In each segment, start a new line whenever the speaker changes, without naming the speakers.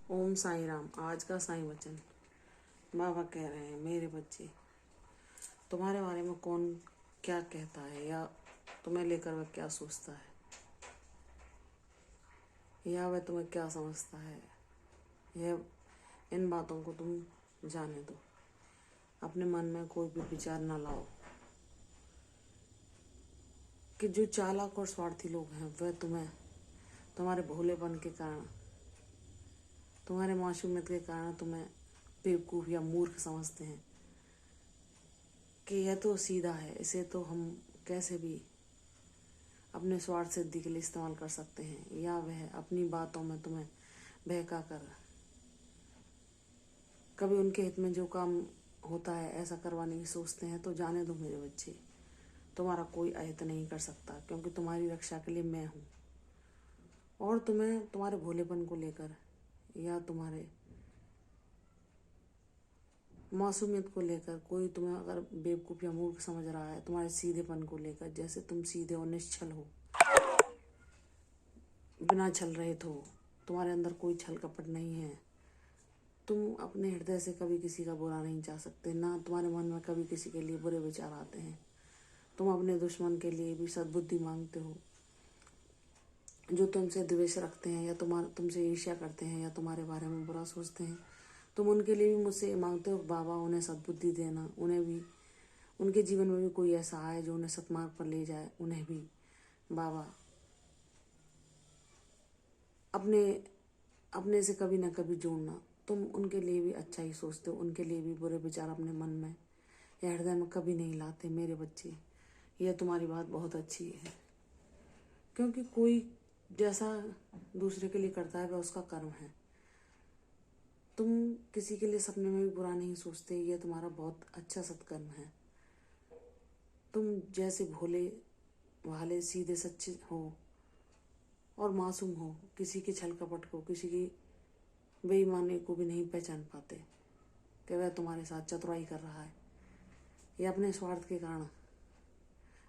ओम साईं राम। आज का साईं वचन। बाबा कह रहे हैं, मेरे बच्चे, तुम्हारे बारे में कौन क्या कहता है या तुम्हें लेकर वह क्या सोचता है या वह तुम्हें क्या समझता है, यह इन बातों को तुम जाने दो। अपने मन में कोई भी विचार न लाओ कि जो चालाक और स्वार्थी लोग हैं वह तुम्हें तुम्हारे भोलेपन के कारण, तुम्हारे मासूमियत के कारण तुम्हें बेवकूफ़ या मूर्ख समझते हैं कि यह तो सीधा है, इसे तो हम कैसे भी अपने स्वार्थ सिद्धि के लिए इस्तेमाल कर सकते हैं, या वह अपनी बातों में तुम्हें बहका कर कभी उनके हित में जो काम होता है ऐसा करवाने की सोचते हैं। तो जाने दो मेरे बच्चे, तुम्हारा कोई अहित नहीं कर सकता, क्योंकि तुम्हारी रक्षा के लिए मैं हूँ। और तुम्हें तुम्हारे भोलेपन को लेकर या तुम्हारे मासूमियत को लेकर कोई तुम्हें अगर बेवकूफ़ या मूर्ख समझ रहा है, तुम्हारे सीधेपन को लेकर, जैसे तुम सीधे और निश्छल हो, बिना छल रहित हो, तुम्हारे अंदर कोई छल कपट नहीं है, तुम अपने हृदय से कभी किसी का बुरा नहीं चाह सकते, ना तुम्हारे मन में कभी किसी के लिए बुरे विचार आते हैं। तुम अपने दुश्मन के लिए भी सद्बुद्धि मांगते हो। जो तुमसे द्वेष रखते हैं या तुमसे ईर्ष्या करते हैं या तुम्हारे बारे में बुरा सोचते हैं, तुम उनके लिए भी मुझसे मांगते हो, बाबा उन्हें सद्बुद्धि देना, उन्हें भी उनके जीवन में भी कोई ऐसा आए जो उन्हें सतमार्ग पर ले जाए। उन्हें भी बाबा अपने अपने से कभी ना कभी जोड़ना। तुम उनके लिए भी अच्छा ही सोचते हो, उनके लिए भी बुरे विचार अपने मन में या हृदय में कभी नहीं लाते मेरे बच्चे। यह तुम्हारी बात बहुत अच्छी है, क्योंकि कोई जैसा दूसरे के लिए करता है वह उसका कर्म है। तुम किसी के लिए सपने में भी बुरा नहीं सोचते, यह तुम्हारा बहुत अच्छा सत्कर्म है। तुम जैसे भोले भाले सीधे सच्चे हो और मासूम हो, किसी के छल कपट को, किसी की बेईमानी को भी नहीं पहचान पाते कि वह तुम्हारे साथ चतुराई कर रहा है या अपने स्वार्थ के कारण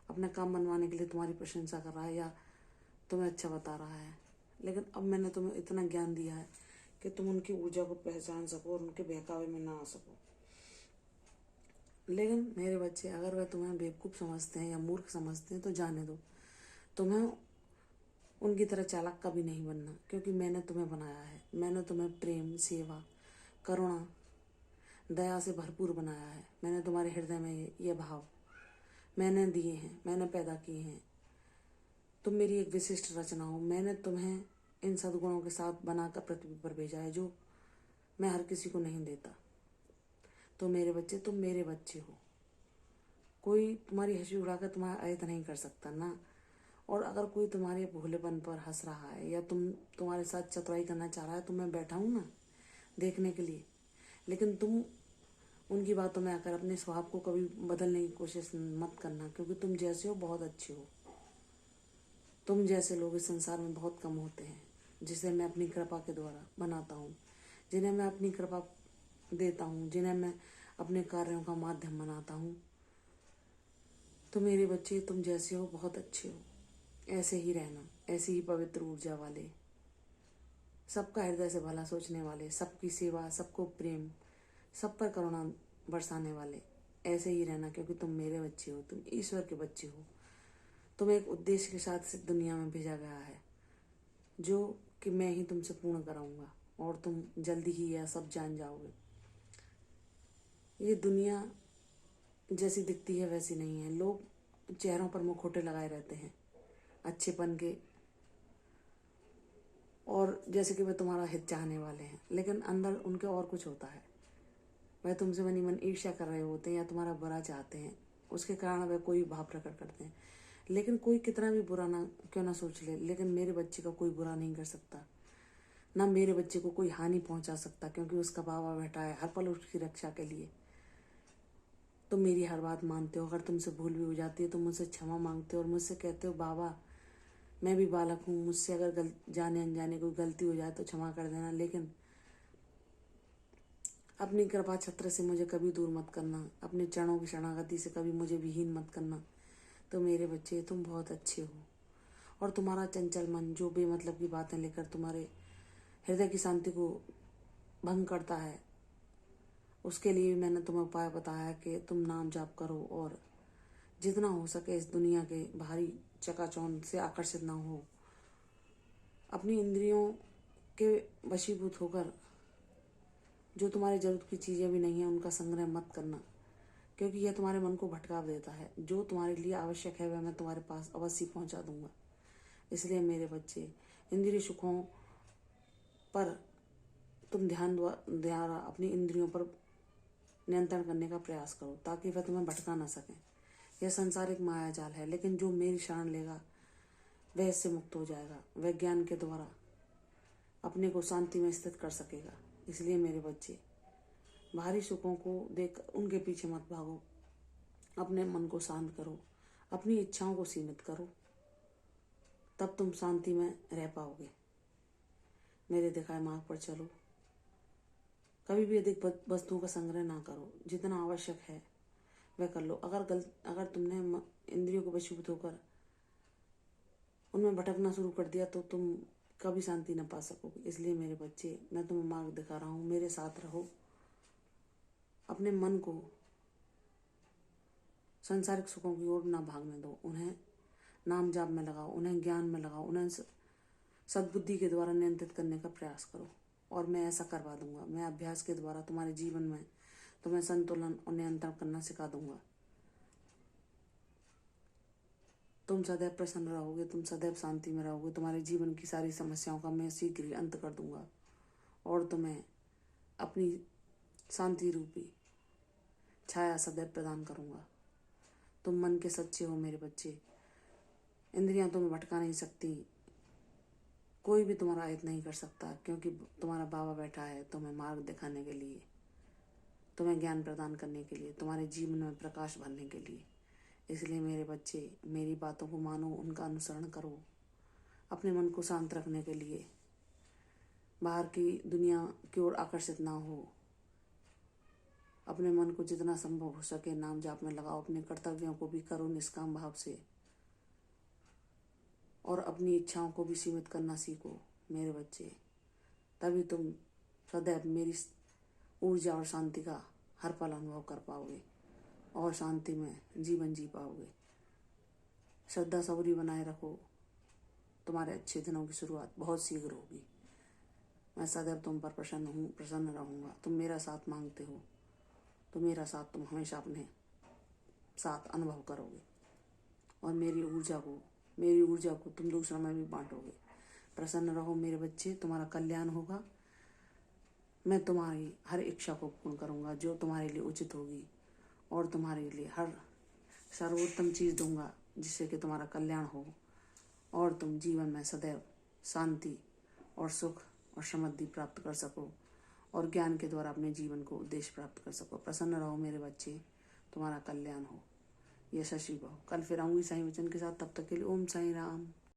अपने काम बनवाने के लिए तुम्हारी प्रशंसा कर रहा है या तुम्हें अच्छा बता रहा है। लेकिन अब मैंने तुम्हें इतना ज्ञान दिया है कि तुम उनकी ऊर्जा को पहचान सको और उनके बहकावे में ना आ सको। लेकिन मेरे बच्चे, अगर वह तुम्हें बेवकूफ़ समझते हैं या मूर्ख समझते हैं तो जाने दो। तुम्हें उनकी तरह चालाक कभी नहीं बनना, क्योंकि मैंने तुम्हें बनाया है। मैंने तुम्हें प्रेम, सेवा, करुणा, दया से भरपूर बनाया है। मैंने तुम्हारे हृदय में ये भाव मैंने दिए हैं, मैंने पैदा किए हैं। तुम मेरी एक विशिष्ट रचना हो। मैंने तुम्हें इन सद्गुणों के साथ बनाकर पृथ्वी पर भेजा है, जो मैं हर किसी को नहीं देता। तो मेरे बच्चे, तुम मेरे बच्चे हो। कोई तुम्हारी हंसी उड़ाकर तुम्हारा अहित नहीं कर सकता ना। और अगर कोई तुम्हारे भोलेपन पर हंस रहा है या तुम्हारे साथ चतुराई करना चाह रहा है, तो मैं बैठा हूँ ना देखने के लिए। लेकिन तुम उनकी बातों में आकर अपने स्वभाव को कभी बदलने की कोशिश मत करना, क्योंकि तुम जैसे हो बहुत अच्छे हो। तुम जैसे लोग इस संसार में बहुत कम होते हैं, जिसे मैं अपनी कृपा के द्वारा बनाता हूँ, जिन्हें मैं अपनी कृपा देता हूँ, जिन्हें मैं अपने कार्यों का माध्यम बनाता हूँ। तो मेरे बच्चे, तुम जैसे हो बहुत अच्छे हो। ऐसे ही रहना, ऐसी ही पवित्र ऊर्जा वाले, सबका हृदय से भला सोचने वाले, सबकी सेवा, सबको प्रेम, सब पर करुणा बरसाने वाले, ऐसे ही रहना, क्योंकि तुम मेरे बच्चे हो, तुम ईश्वर के बच्चे हो। तुम एक उद्देश्य के साथ इस दुनिया में भेजा गया है, जो कि मैं ही तुमसे पूर्ण कराऊंगा, और तुम जल्दी ही यह सब जान जाओगे। ये दुनिया जैसी दिखती है वैसी नहीं है। लोग चेहरों पर मुखौटे लगाए रहते हैं अच्छेपन के, और जैसे कि वे तुम्हारा हित चाहने वाले हैं, लेकिन अंदर उनके और कुछ होता है। वह तुमसे मनी मन ईर्ष्या कर रहे होते हैं या तुम्हारा बुरा चाहते हैं, उसके कारण वह कोई भाव प्रकट करते हैं। लेकिन कोई कितना भी बुरा ना क्यों ना सोच ले, लेकिन मेरे बच्चे का कोई बुरा नहीं कर सकता, ना मेरे बच्चे को कोई हानि पहुंचा सकता, क्योंकि उसका बाबा बैठा है हर पल उसकी रक्षा के लिए। तुम मेरी हर बात मानते हो। अगर तुमसे भूल भी हो जाती है तो मुझसे क्षमा मांगते हो और मुझसे कहते हो, बाबा मैं भी बालक हूँ, मुझसे अगर जाने अनजाने कोई गलती हो जाए तो क्षमा कर देना, लेकिन अपनी कृपा छत्र से मुझे कभी दूर मत करना, अपने चरणों की शरणागति से कभी मुझे विहीन मत करना। तो मेरे बच्चे, तुम बहुत अच्छे हो। और तुम्हारा चंचल मन जो बेमतलब की बातें लेकर तुम्हारे हृदय की शांति को भंग करता है, उसके लिए मैंने तुम्हें उपाय बताया कि तुम नाम जाप करो और जितना हो सके इस दुनिया के भारी चकाचौंध से आकर्षित ना हो। अपनी इंद्रियों के वशीभूत होकर जो तुम्हारी जरूरत की चीज़ें भी नहीं है उनका संग्रह मत करना, क्योंकि यह तुम्हारे मन को भटका देता है। जो तुम्हारे लिए आवश्यक है वह मैं तुम्हारे पास अवश्य पहुंचा दूंगा। इसलिए मेरे बच्चे, इंद्रिय सुखों पर तुम ध्यान द्वारा अपनी इंद्रियों पर नियंत्रण करने का प्रयास करो, ताकि वह तुम्हें भटका ना सकें। यह संसारिक माया जाल है, लेकिन जो मेरी शरण लेगा वह इससे मुक्त हो जाएगा। वह ज्ञान के द्वारा अपने को शांति में स्थित कर सकेगा। इसलिए मेरे बच्चे, भारी सुखों को देख उनके पीछे मत भागो। अपने मन को शांत करो, अपनी इच्छाओं को सीमित करो, तब तुम शांति में रह पाओगे। मेरे दिखाए मार्ग पर चलो। कभी भी अधिक वस्तुओं का संग्रह ना करो। जितना आवश्यक है वह कर लो। अगर तुमने इंद्रियों को वशीभूत होकर उनमें भटकना शुरू कर दिया तो तुम कभी शांति न पा सकोगे। इसलिए मेरे बच्चे, मैं तुम्हें मार्ग दिखा रहा हूँ, मेरे साथ रहो। अपने मन को सांसारिक सुखों की ओर ना भागने दो। उन्हें नाम जाप में लगाओ, उन्हें ज्ञान में लगाओ, उन्हें सद्बुद्धि के द्वारा नियंत्रित करने का प्रयास करो, और मैं ऐसा करवा दूंगा। मैं अभ्यास के द्वारा तुम्हारे जीवन में तुम्हें संतुलन और नियंत्रण करना सिखा दूंगा। तुम सदैव प्रसन्न रहोगे, तुम सदैव शांति में रहोगे। तुम्हारे जीवन की सारी समस्याओं का मैं शीघ्र ही अंत कर दूंगा और तुम्हें अपनी शांति रूपी छाया सदैव प्रदान करूंगा। तुम मन के सच्चे हो मेरे बच्चे। इंद्रियां तुम्हें भटका नहीं सकती, कोई भी तुम्हारा अहित नहीं कर सकता, क्योंकि तुम्हारा बाबा बैठा है तुम्हें मार्ग दिखाने के लिए, तुम्हें ज्ञान प्रदान करने के लिए, तुम्हारे जीवन में प्रकाश भरने के लिए। इसलिए मेरे बच्चे, मेरी बातों को मानो, उनका अनुसरण करो। अपने मन को शांत रखने के लिए बाहर की दुनिया की ओर आकर्षित ना हो। अपने मन को जितना संभव हो सके नाम जाप में लगाओ। अपने कर्तव्यों को भी करो निष्काम भाव से, और अपनी इच्छाओं को भी सीमित करना सीखो मेरे बच्चे। तभी तुम सदैव मेरी ऊर्जा और शांति का हर पल अनुभव कर पाओगे और शांति में जीवन जी पाओगे। श्रद्धा सबूरी बनाए रखो। तुम्हारे अच्छे दिनों की शुरुआत बहुत शीघ्र होगी। मैं सदैव तुम पर प्रसन्न रहूँगा। तुम मेरा साथ मांगते हो तो मेरा साथ तुम हमेशा अपने साथ अनुभव करोगे, और मेरी ऊर्जा को तुम दूसरों में भी बांटोगे। प्रसन्न रहो मेरे बच्चे, तुम्हारा कल्याण होगा। मैं तुम्हारी हर इच्छा को पूर्ण करूँगा जो तुम्हारे लिए उचित होगी, और तुम्हारे लिए हर सर्वोत्तम चीज़ दूंगा जिससे कि तुम्हारा कल्याण हो और तुम जीवन में सदैव शांति और सुख और समृद्धि प्राप्त कर सको, और ज्ञान के द्वारा अपने जीवन को उद्देश्य प्राप्त कर सको। प्रसन्न रहो मेरे बच्चे, तुम्हारा कल्याण हो। यह शशि भव। कल फिर आऊँगी साईं वचन के साथ। तब तक के लिए ओम साईं राम।